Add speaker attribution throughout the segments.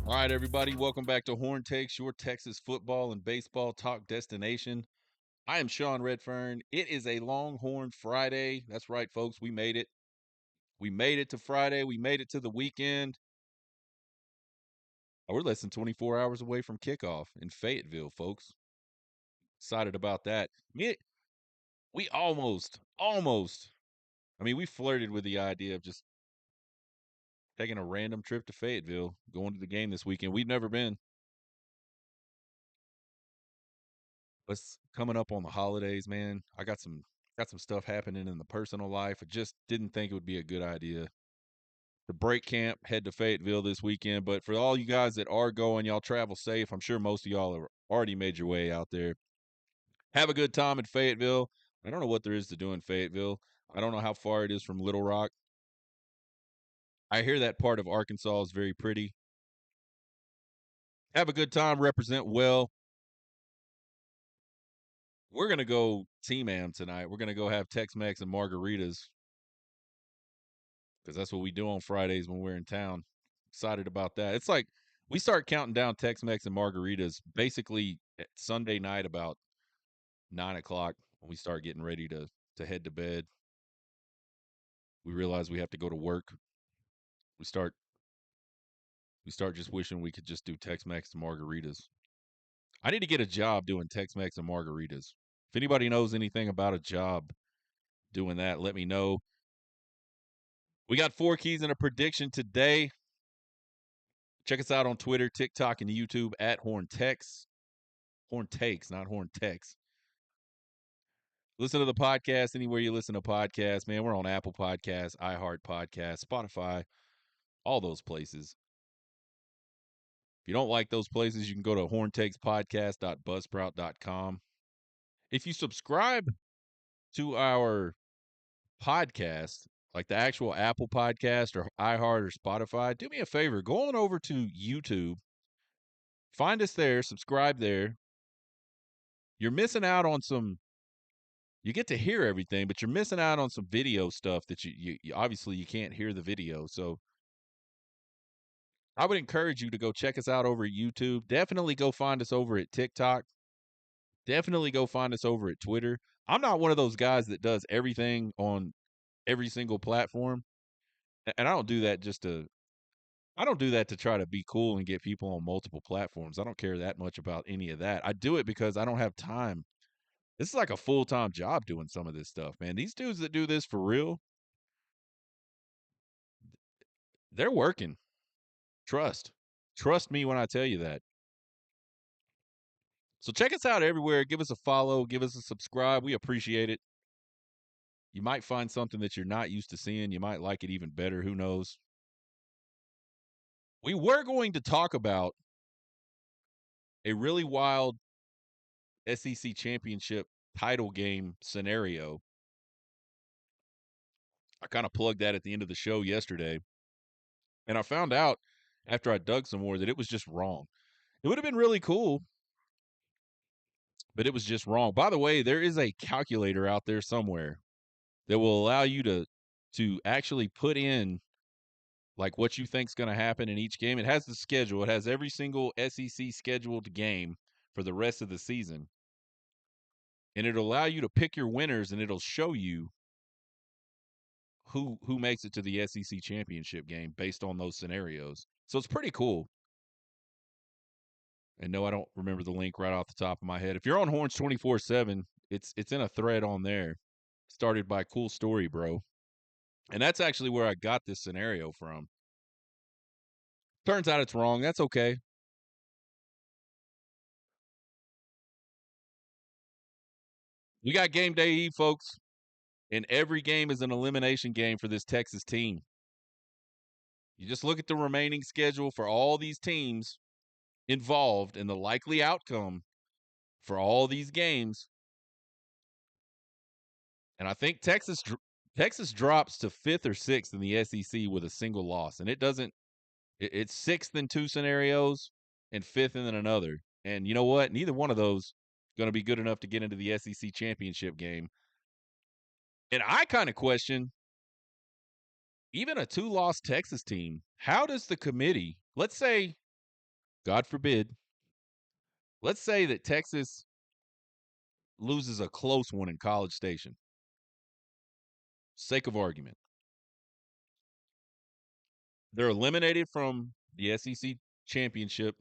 Speaker 1: All right, everybody, welcome back to Horn Takes, your Texas football and baseball talk destination. I am Sean Redfern. It is a Longhorn Friday. That's right, folks. We made it. We made it to Friday. We made it to the weekend. We're less than 24 hours away from kickoff in Fayetteville, folks. Excited about that. We almost, we flirted with the idea of just taking a random trip to Fayetteville, going to the game this weekend. We've never been. It's coming up on the holidays, man. I got some stuff happening in the personal life. I just didn't think it would be a good idea to break camp, head to Fayetteville this weekend. But for all you guys that are going, y'all travel safe. I'm sure most of y'all have already made your way out there. Have a good time in Fayetteville. I don't know what there is to do in Fayetteville. I don't know how far it is from Little Rock. I hear that part of Arkansas is very pretty. Have a good time, represent well. We're going to go Team Am tonight. We're going to go have Tex-Mex and margaritas because that's what we do on Fridays when we're in town. Excited about that. It's like we start counting down Tex-Mex and margaritas basically Sunday night about 9:00 when we start getting ready to head to bed. We realize we have to go to work. We start just wishing we could just do Tex-Mex and margaritas. I need to get a job doing Tex-Mex and margaritas. If anybody knows anything about a job doing that, let me know. We got 4 keys and a prediction today. Check us out on Twitter, TikTok, and YouTube at Horn Tex. Horn Takes, not Horn Tex. Listen to the podcast anywhere you listen to podcasts, man. We're on Apple Podcasts, iHeart Podcasts, Spotify, all those places. If you don't like those places, you can go to horntakespodcast.buzzsprout.com. If you subscribe to our podcast, like the actual Apple Podcast or iHeart or Spotify, do me a favor, go on over to YouTube, find us there, subscribe there. You're missing out on some. You get to hear everything, but you're missing out on some video stuff that you obviously you can't hear the video. So I would encourage you to go check us out over at YouTube. Definitely go find us over at TikTok. Definitely go find us over at Twitter. I'm not one of those guys that does everything on every single platform. And I don't do that I don't do that to try to be cool and get people on multiple platforms. I don't care that much about any of that. I do it because I don't have time. This is like a full-time job doing some of this stuff, man. These dudes that do this for real, they're working. Trust. Trust me when I tell you that. So check us out everywhere. Give us a follow, give us a subscribe. We appreciate it. You might find something that you're not used to seeing. You might like it even better. Who knows? We were going to talk about a really wild SEC championship title game scenario. I kind of plugged that at the end of the show yesterday. And I found out after I dug some more that it was just wrong. It would have been really cool, but it was just wrong. By the way, there is a calculator out there somewhere that will allow you to actually put in like what you think's going to happen in each game. It has the schedule. It has every single SEC scheduled game for the rest of the season. And it'll allow you to pick your winners and it'll show you who makes it to the SEC championship game based on those scenarios. So it's pretty cool. And no, I don't remember the link right off the top of my head. If you're on Horns 24/7, it's in a thread on there. Started by Cool Story Bro. And that's actually where I got this scenario from. Turns out it's wrong. That's okay. We got game day Eve, folks. And every game is an elimination game for this Texas team. You just look at the remaining schedule for all these teams involved and the likely outcome for all these games. And I think Texas drops to 5th or 6th in the SEC with a single loss. And it's 6th in 2 scenarios and 5th in another. And you know what? Neither one of those going to be good enough to get into the SEC championship game. And I kind of question even a 2-loss Texas team. How does the committee, let's say God forbid, let's say that Texas loses a close one in College Station. Sake of argument. They're eliminated from the SEC championship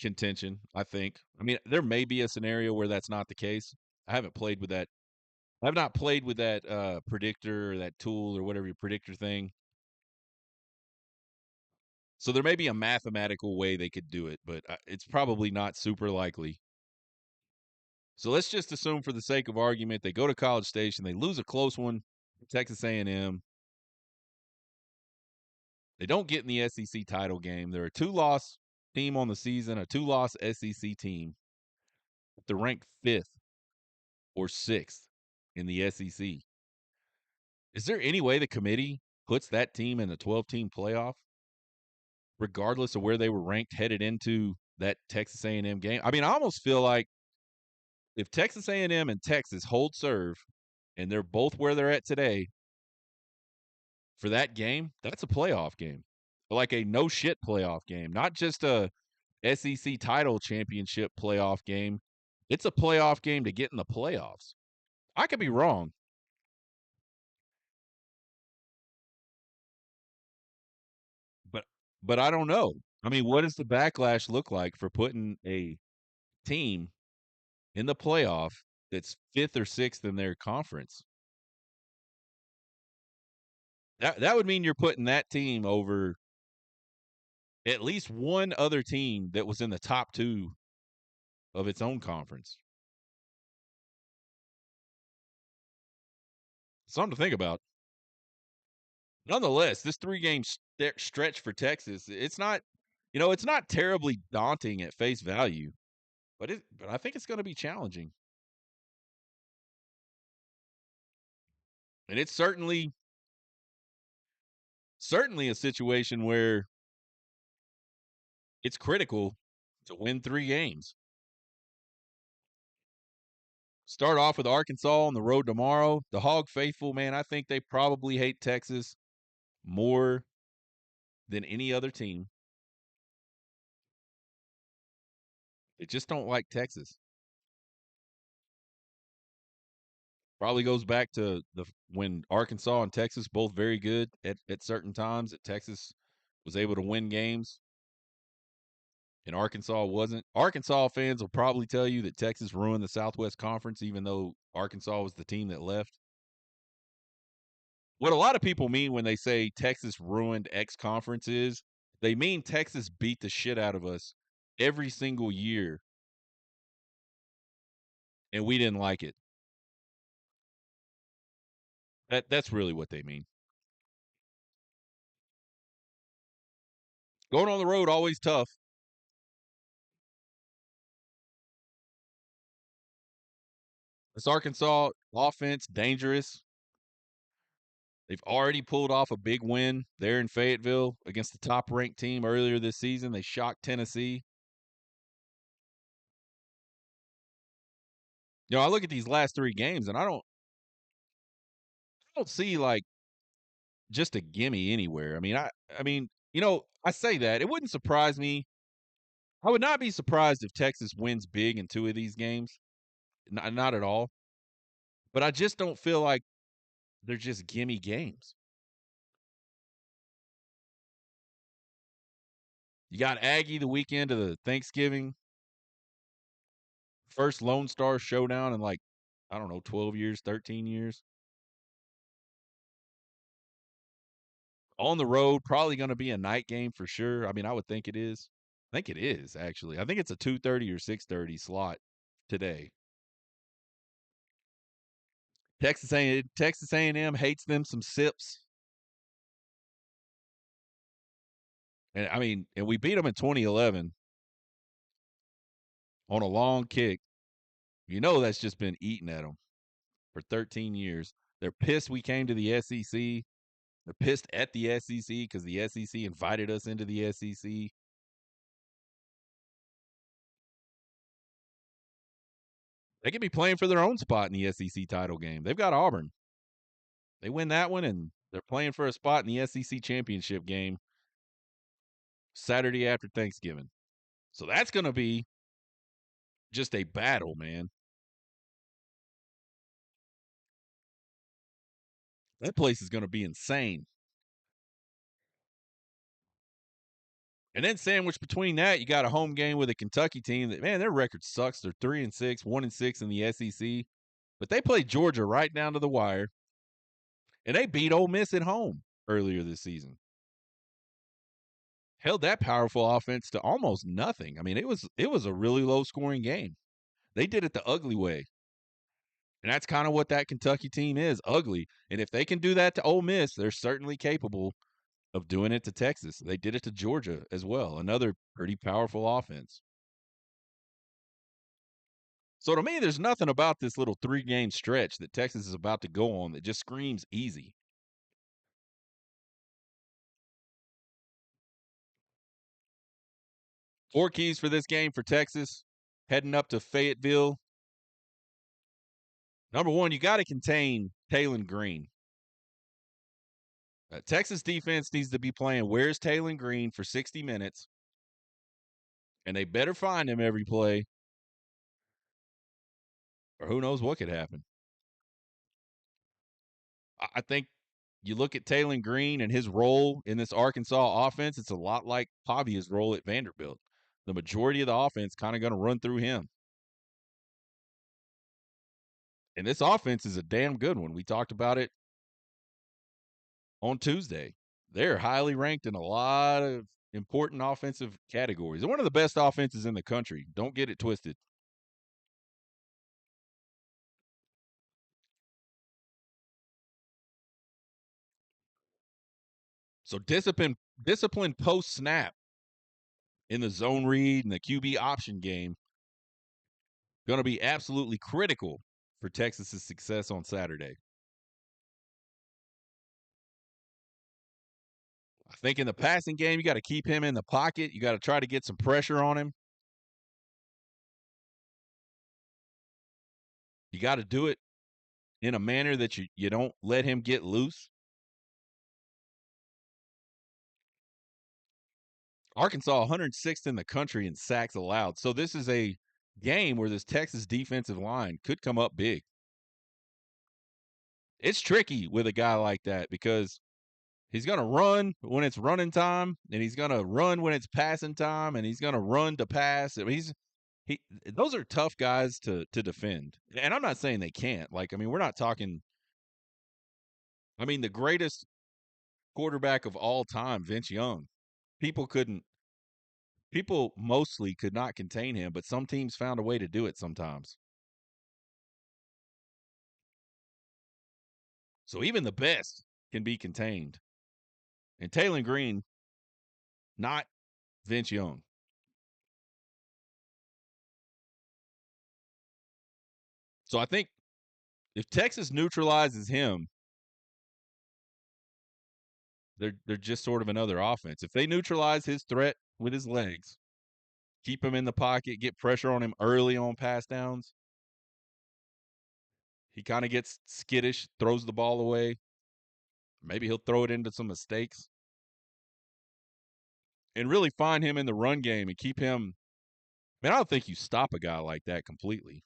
Speaker 1: contention, I think. I mean, there may be a scenario where that's not the case. I haven't played with that. I've not played with that predictor or that tool or whatever your predictor thing. So there may be a mathematical way they could do it, but it's probably not super likely. So let's just assume, for the sake of argument, they go to College Station, they lose a close one, Texas A&M. They don't get in the SEC title game. They're a two-loss team on the season, a two-loss SEC team. They're ranked 5th or 6th in the SEC. Is there any way the committee puts that team in the 12-team playoff, regardless of where they were ranked headed into that Texas A&M game? I mean, I almost feel like if Texas A&M and Texas hold serve, and they're both where they're at today, for that game, that's a playoff game, like a no shit playoff game, not just a SEC title championship playoff game. It's a playoff game to get in the playoffs. I could be wrong, but I don't know. I mean, what does the backlash look like for putting a team in the playoff that's 5th or 6th in their conference? That would mean you're putting that team over at least one other team that was in the top 2 of its own conference. Something to think about. Nonetheless, this 3-game stretch for Texas, it's not, it's not terribly daunting at face value, but I think it's going to be challenging. And it's certainly a situation where it's critical to win 3 games. Start off with Arkansas on the road tomorrow. The Hog faithful, man, I think they probably hate Texas more than any other team. They just don't like Texas. Probably goes back to when Arkansas and Texas both very good at certain times. That Texas was able to win games and Arkansas wasn't. Arkansas fans will probably tell you that Texas ruined the Southwest Conference, even though Arkansas was the team that left. What a lot of people mean when they say Texas ruined X conference is they mean Texas beat the shit out of us every single year, and we didn't like it. That's really what they mean. Going on the road always tough. This Arkansas offense dangerous. They've already pulled off a big win there in Fayetteville against the top-ranked team earlier this season. They shocked Tennessee. I look at these last 3 games and I don't see like just a gimme anywhere. I mean, I say that. It wouldn't surprise me. I would not be surprised if Texas wins big in 2 of these games. Not at all. But I just don't feel like they're just gimme games. You got Aggie the weekend of the Thanksgiving. First Lone Star showdown in like, I don't know, 12 years, 13 years. On the road, probably going to be a night game for sure. I mean, I would think it is. I think it is, actually. I think it's a 2:30 or 6:30 slot today. Texas A&M hates them some sips. And I mean, and we beat them in 2011 on a long kick. That's just been eating at them for 13 years. They're pissed we came to the SEC. They're pissed at the SEC because the SEC invited us into the SEC. They could be playing for their own spot in the SEC title game. They've got Auburn. They win that one, and they're playing for a spot in the SEC championship game. Saturday after Thanksgiving. So that's going to be just a battle, man. That place is going to be insane. And then sandwiched between that, you got a home game with a Kentucky team that, man, their record sucks. They're 3-6, 1-6 in the SEC, but they played Georgia right down to the wire, and they beat Ole Miss at home earlier this season. Held that powerful offense to almost nothing. I mean, it was a really low scoring game. They did it the ugly way. And that's kind of what that Kentucky team is, ugly. And if they can do that to Ole Miss, they're certainly capable of doing it to Texas. They did it to Georgia as well. Another pretty powerful offense. So to me, there's nothing about this little 3-game stretch that Texas is about to go on that just screams easy. Four keys for this game for Texas, heading up to Fayetteville. Number one, you got to contain Taylen Green. Texas defense needs to be playing where's Taylen Green for 60 minutes, and they better find him every play, or who knows what could happen. I think you look at Taylen Green and his role in this Arkansas offense, it's a lot like Pavia's role at Vanderbilt. The majority of the offense kind of going to run through him. And this offense is a damn good one. We talked about it on Tuesday. They're highly ranked in a lot of important offensive categories. They're one of the best offenses in the country. Don't get it twisted. So discipline post snap in the zone read and the QB option game going to be absolutely critical for Texas's success on Saturday. I think in the passing game, you got to keep him in the pocket. You got to try to get some pressure on him. You got to do it in a manner that you don't let him get loose. Arkansas 106th in the country in sacks allowed. So this is a game where this Texas defensive line could come up big. It's tricky with a guy like that because he's going to run when it's running time, and he's going to run when it's passing time, and he's going to run to pass. I mean, those are tough guys to defend. And I'm not saying they can't. Like, I mean, we're not talking. I mean, the greatest quarterback of all time, Vince Young. People couldn't. People mostly could not contain him, but some teams found a way to do it sometimes. So even the best can be contained. And Taylen Green, not Vince Young. So I think if Texas neutralizes him, they're just sort of another offense. If they neutralize his threat with his legs, keep him in the pocket, get pressure on him early on pass downs, he kind of gets skittish, throws the ball away. Maybe he'll throw it into some mistakes. And really find him in the run game and keep him. Man, I don't think you stop a guy like that completely.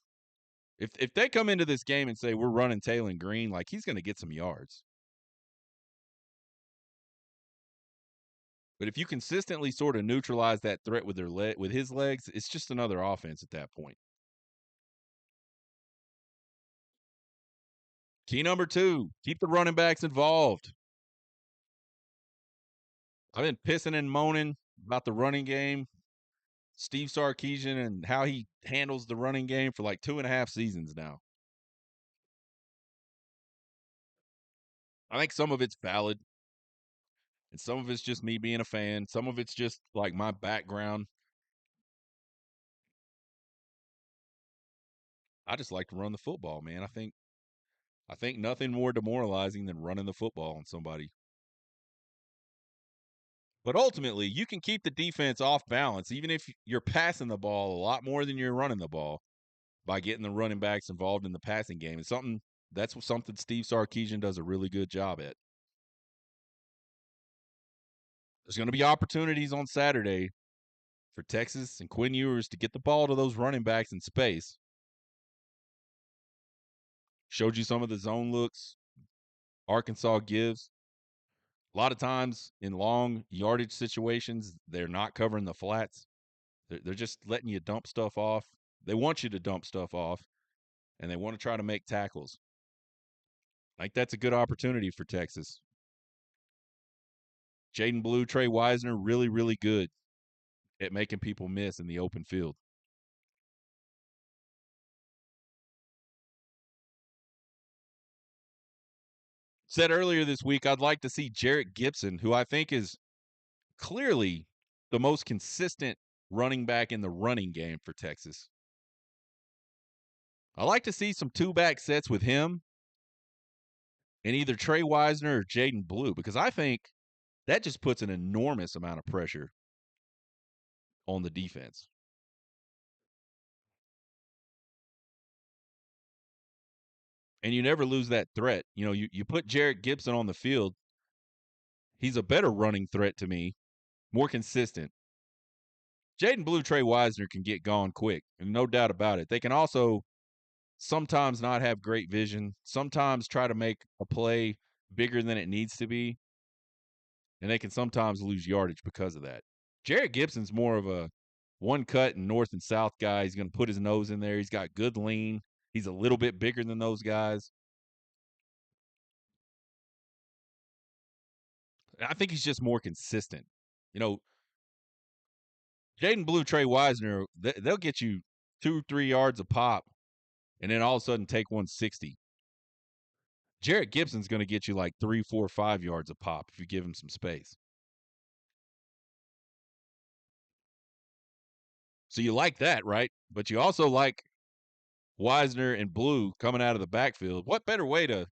Speaker 1: If they come into this game and say we're running Taylen Green, like he's going to get some yards. But if you consistently sort of neutralize that threat with with his legs, it's just another offense at that point. Key number 2, keep the running backs involved. I've been pissing and moaning about the running game, Steve Sarkisian, and how he handles the running game for like 2.5 seasons now. I think some of it's valid, and some of it's just me being a fan. Some of it's just like my background. I just like to run the football, man. I think nothing more demoralizing than running the football on somebody. But ultimately, you can keep the defense off balance, even if you're passing the ball a lot more than you're running the ball, by getting the running backs involved in the passing game. It's something Steve Sarkisian does a really good job at. There's going to be opportunities on Saturday for Texas and Quinn Ewers to get the ball to those running backs in space. Showed you some of the zone looks Arkansas gives. A lot of times in long yardage situations, they're not covering the flats. They're just letting you dump stuff off. They want you to dump stuff off, and they want to try to make tackles. Like that's a good opportunity for Texas. Jaden Blue, Trey Wisner, really, really good at making people miss in the open field. Said earlier this week, I'd like to see Jarrett Gibson, who I think is clearly the most consistent running back in the running game for Texas. I like to see some two-back sets with him and either Trey Wisner or Jaden Blue, because I think that just puts an enormous amount of pressure on the defense. And you never lose that threat. You know, you put Jarrett Gibson on the field, he's a better running threat to me, more consistent. Jaden Blue, Trey Wisner can get gone quick, and no doubt about it. They can also sometimes not have great vision, sometimes try to make a play bigger than it needs to be, and they can sometimes lose yardage because of that. Jarrett Gibson's more of a one cut and north and south guy. He's going to put his nose in there. He's got good lean. He's a little bit bigger than those guys. I think he's just more consistent. You know, Jaden Blue, Trey Wisner, they'll get you 2-3 yards a pop and then all of a sudden take 160. Jarrett Gibson's going to get you like 3, 4, 5 yards a pop if you give him some space. So you like that, right? But you also like Wisner and Blue coming out of the backfield. What better way to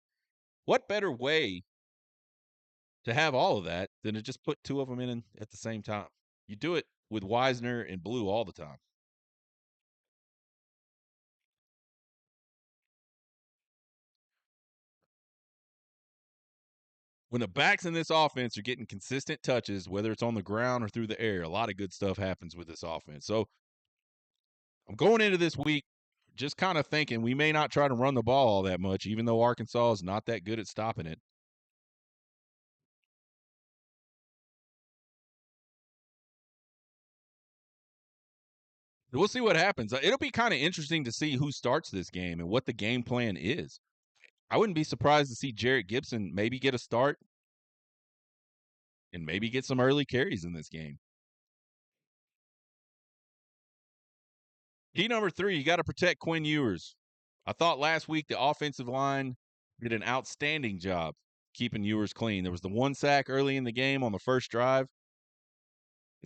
Speaker 1: have all of that than to just put two of them in at the same time? You do it with Wisner and Blue all the time. When the backs in this offense are getting consistent touches, whether it's on the ground or through the air, a lot of good stuff happens with this offense. So I'm going into this week just kind of thinking we may not try to run the ball all that much, even though Arkansas is not that good at stopping it. We'll see what happens. It'll be kind of interesting to see who starts this game and what the game plan is. I wouldn't be surprised to see Jarrett Gibson maybe get a start and maybe get some early carries in this game. Key number 3, you got to protect Quinn Ewers. I thought last week the offensive line did an outstanding job keeping Ewers clean. There was the 1 sack early in the game on the first drive.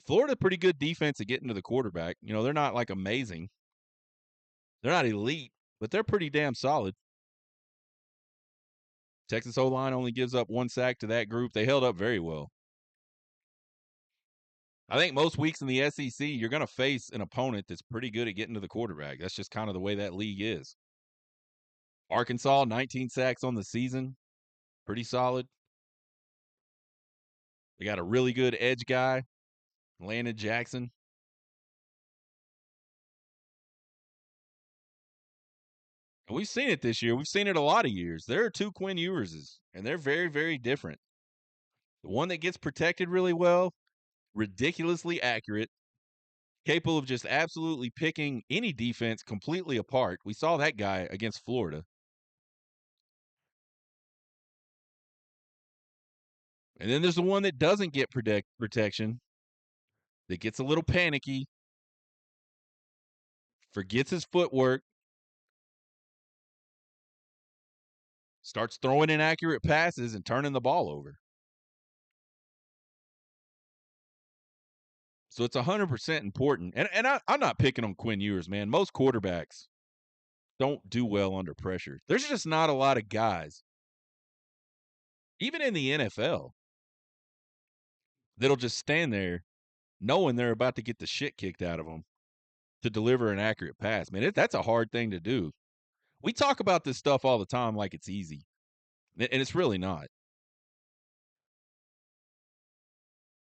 Speaker 1: Florida, pretty good defense at getting to the quarterback. You know, they're not like amazing. They're not elite, but they're pretty damn solid. Texas O-line only gives up 1 sack to that group. They held up very well. I think most weeks in the SEC, you're going to face an opponent that's pretty good at getting to the quarterback. That's just kind of the way that league is. Arkansas, 19 sacks on the season. Pretty solid. They got a really good edge guy, Landon Jackson. And we've seen it this year. We've seen it a lot of years. There are 2 Quinn Ewerses, and they're very, very different. The one that gets protected really well, ridiculously accurate, capable of just absolutely picking any defense completely apart. We saw that guy against Florida. And then there's the one that doesn't get protection, that gets a little panicky, forgets his footwork, starts throwing inaccurate passes and turning the ball over. So it's 100% important. And I'm not picking on Quinn Ewers, man. Most quarterbacks don't do well under pressure. There's just not a lot of guys, even in the NFL, that'll just stand there knowing they're about to get the shit kicked out of them to deliver an accurate pass. Man, that's a hard thing to do. We talk about this stuff all the time like it's easy, and it's really not.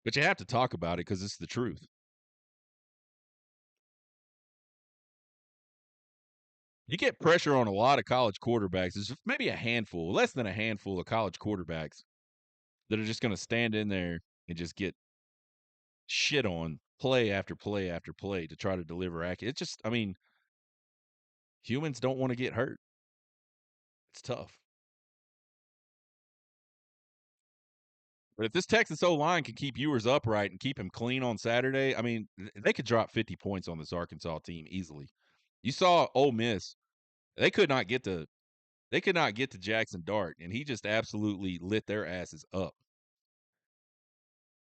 Speaker 1: But you have to talk about it because it's the truth. You get pressure on a lot of college quarterbacks. There's maybe a handful, less than a handful of college quarterbacks that are just going to stand in there and just get shit on play after play after play to try to deliver accurate. It's just, I mean, humans don't want to get hurt. It's tough. But if this Texas O line can keep Ewers upright and keep him clean on Saturday, I mean, they could drop 50 points on this Arkansas team easily. You saw Ole Miss; they could not get to Jackson Dart, and he just absolutely lit their asses up.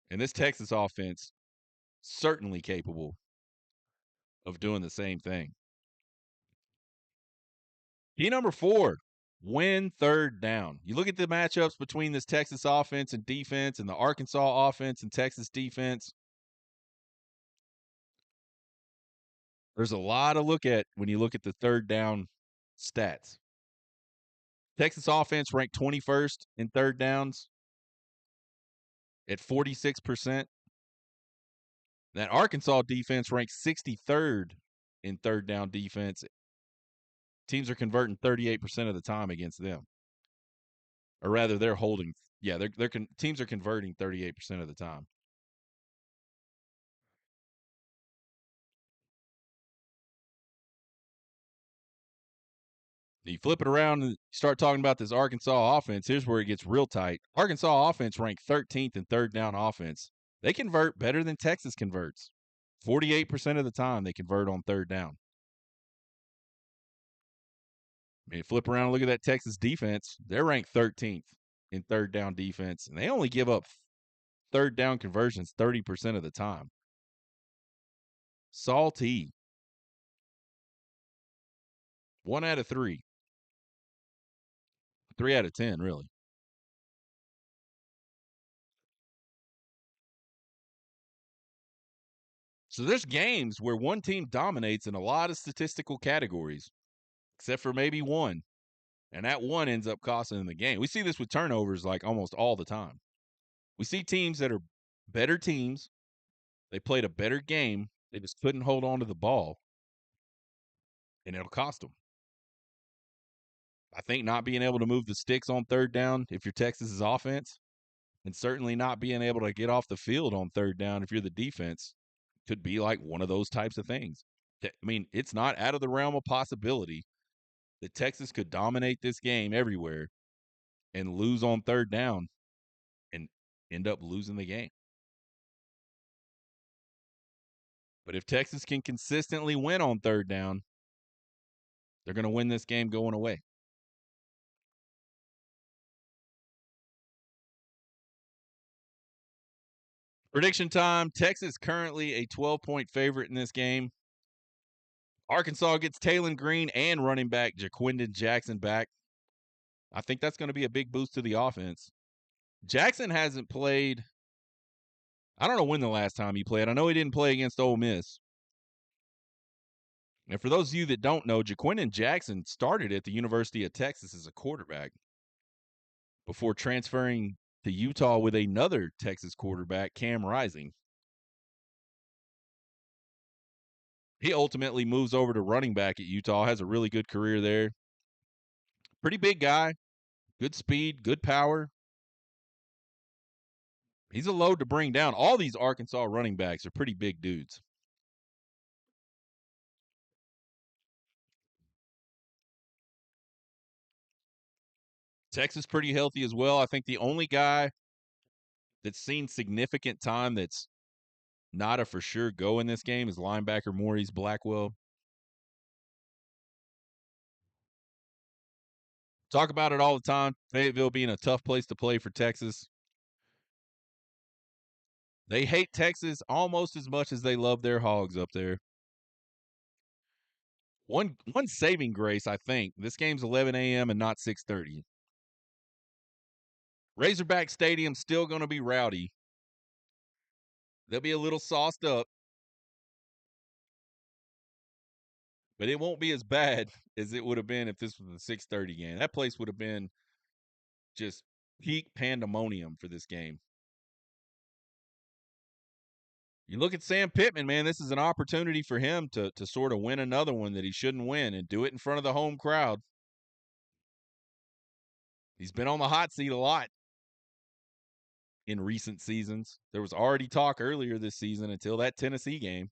Speaker 1: And this Texas offense certainly capable of doing the same thing. Key number 4, win third down. You look at the matchups between this Texas offense and defense and the Arkansas offense and Texas defense. There's a lot to look at when you look at the third down stats. Texas offense ranked 21st in third downs at 46%. That Arkansas defense ranked 63rd in third down defense. Teams are converting 38% of the time against them. Or rather, they're holding. Yeah, teams are converting 38% of the time. You flip it around and start talking about this Arkansas offense. Here's where it gets real tight. Arkansas offense ranked 13th in third down offense. They convert better than Texas converts. 48% of the time they convert on third down. I mean, flip around and look at that Texas defense. They're ranked 13th in third down defense, and they only give up third down conversions 30% of the time. Salty. 1 out of 3. 3 out of 10, really. So there's games where one team dominates in a lot of statistical categories, except for maybe one. And that one ends up costing them the game. We see this with turnovers like almost all the time. We see teams that are better teams. They played a better game. They just couldn't hold on to the ball, and it'll cost them. I think not being able to move the sticks on third down if you're Texas's offense, and certainly not being able to get off the field on third down if you're the defense, could be like one of those types of things. I mean, it's not out of the realm of possibility that Texas could dominate this game everywhere and lose on third down and end up losing the game. But if Texas can consistently win on third down, they're going to win this game going away. Prediction time. Texas currently a 12-point favorite in this game. Arkansas gets Taylon Green and running back Jaquindon Jackson back. I think that's going to be a big boost to the offense. Jackson hasn't played. I don't know when the last time he played. I know he didn't play against Ole Miss. And for those of you that don't know, Jaquindon Jackson started at the University of Texas as a quarterback before transferring to Utah with another Texas quarterback, Cam Rising. He ultimately moves over to running back at Utah, has a really good career there. Pretty big guy, good speed, good power. He's a load to bring down. All these Arkansas running backs are pretty big dudes. Texas pretty healthy as well. I think the only guy that's seen significant time that's not a for sure go in this game is linebacker Maurice Blackwell. Talk about it all the time. Fayetteville being a tough place to play for Texas. They hate Texas almost as much as they love their hogs up there. One saving grace, I think. This game's 11 a.m. and not 6:30. Razorback Stadium's still going to be rowdy. They'll be a little sauced up, but it won't be as bad as it would have been if this was a 6:30 game. That place would have been just peak pandemonium for this game. You look at Sam Pittman, man, this is an opportunity for him to sort of win another one that he shouldn't win and do it in front of the home crowd. He's been on the hot seat a lot in recent seasons. There was already talk earlier this season until that Tennessee game.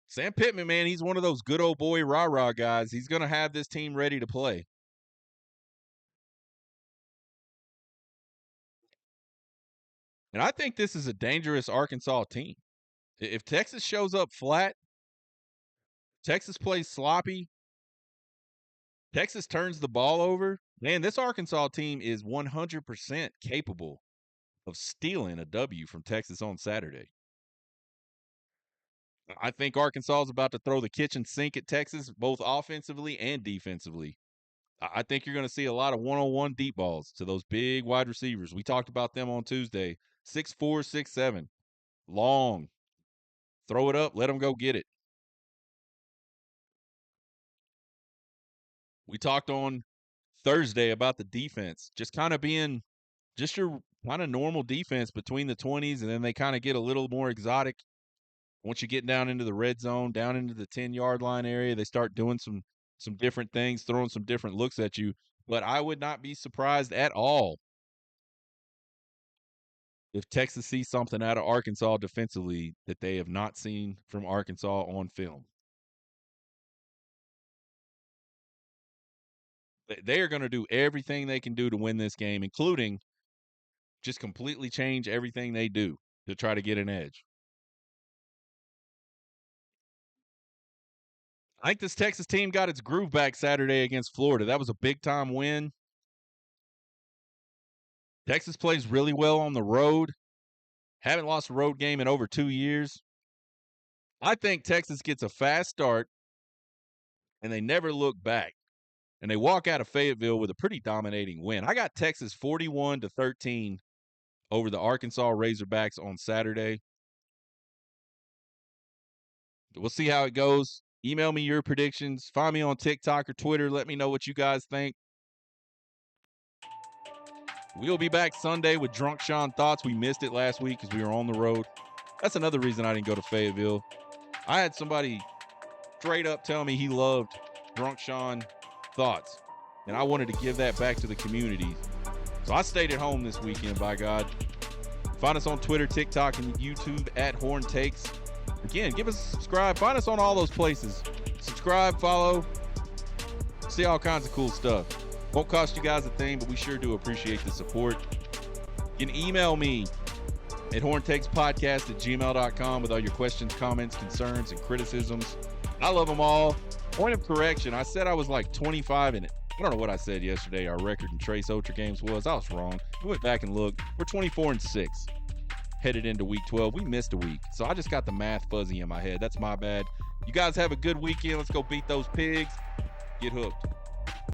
Speaker 1: Sam Pittman, man, he's one of those good old boy rah-rah guys. He's going to have this team ready to play. And I think this is a dangerous Arkansas team. If Texas shows up flat, Texas plays sloppy, Texas turns the ball over, man, this Arkansas team is 100% capable of stealing a W from Texas on Saturday. I think Arkansas is about to throw the kitchen sink at Texas, both offensively and defensively. I think you're going to see a lot of one-on-one deep balls to those big wide receivers. We talked about them on Tuesday. 6'4", 6'7", long. Throw it up, let them go get it. We talked on Thursday about the defense, just kind of being just your kind of normal defense between the 20s, and then they kind of get a little more exotic. Once you get down into the red zone, down into the 10-yard line area, they start doing some different things, throwing some different looks at you. But I would not be surprised at all if Texas sees something out of Arkansas defensively that they have not seen from Arkansas on film. They are going to do everything they can do to win this game, including just completely change everything they do to try to get an edge. I think this Texas team got its groove back Saturday against Florida. That was a big-time win. Texas plays really well on the road. Haven't lost a road game in over 2 years. I think Texas gets a fast start, and they never look back. And they walk out of Fayetteville with a pretty dominating win. I got Texas 41-13 over the Arkansas Razorbacks on Saturday. We'll see how it goes. Email me your predictions. Find me on TikTok or Twitter. Let me know what you guys think. We'll be back Sunday with Drunk Sean Thoughts. We missed it last week because we were on the road. That's another reason I didn't go to Fayetteville. I had somebody straight up tell me he loved Drunk Sean Thoughts, and I wanted to give that back to the community. So I stayed at home this weekend, by God. Find us on Twitter, TikTok, and YouTube at Horn Takes. Again, give us a subscribe. Find us on all those places. Subscribe, follow, see all kinds of cool stuff. Won't cost you guys a thing, but we sure do appreciate the support. You can email me at horntakespodcast@gmail.com with all your questions, comments, concerns, and criticisms. I love them all. Point of correction, I said I was like 25 in it. I don't know what I said yesterday our record in Trace Ultra games was. I was wrong. I went back and looked. We're 24-6. Headed into week 12. We missed a week, so I just got the math fuzzy in my head. That's my bad. You guys have a good weekend. Let's go beat those pigs. Get hooked.